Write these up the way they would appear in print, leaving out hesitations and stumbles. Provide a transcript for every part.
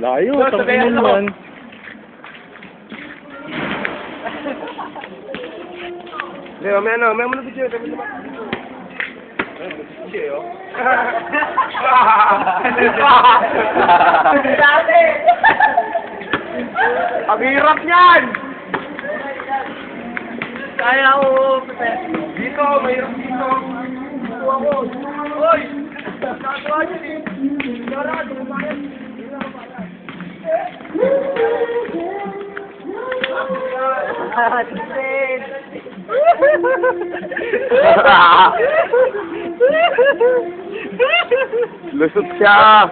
Layo, tangin mo yan. May mga video. Ang hirap niyan! Kaya ko. Dito, mahirap dito. Dito ako. Hoy! Nagawa niyo eh. Sarado, umayag. Lusot siya!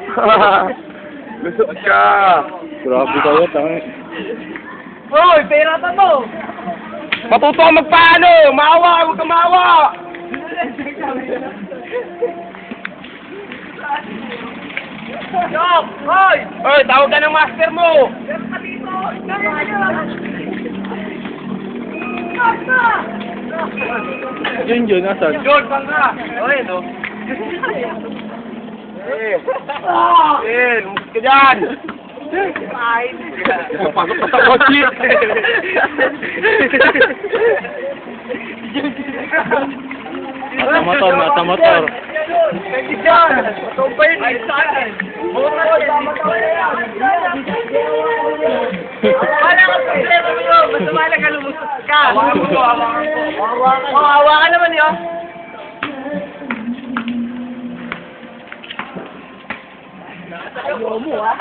Lusot siya! Grabe kayo, tangin. Hoy, pera pa to. Matuto ka magpaano! Maawa! Huwag ka maawa! Stop! Hoy! Hoy, tawag ka ng master mo! Meron ka dito! Yun, asan? John, saan ka? Hoy, no? Lumus ka dyan! Pasok ka sa kotse! Mata-motor. Pwede dyan! Tumpay ay sa akin! Motor! Wala ka problema mo yun! Basta wala ka lumusot ka! Hawa ka naman yun! Ayaw mo ah!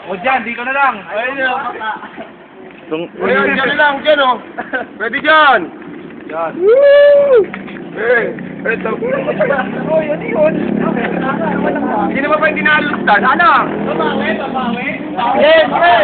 O dyan, dito na lang! Ayun, dyan na lang, dyan o! Pwede dyan! Dyan! Ito! Uy, ano yun? Hindi naman pa yung dinalustan, ano? Babawi! Yes, pre!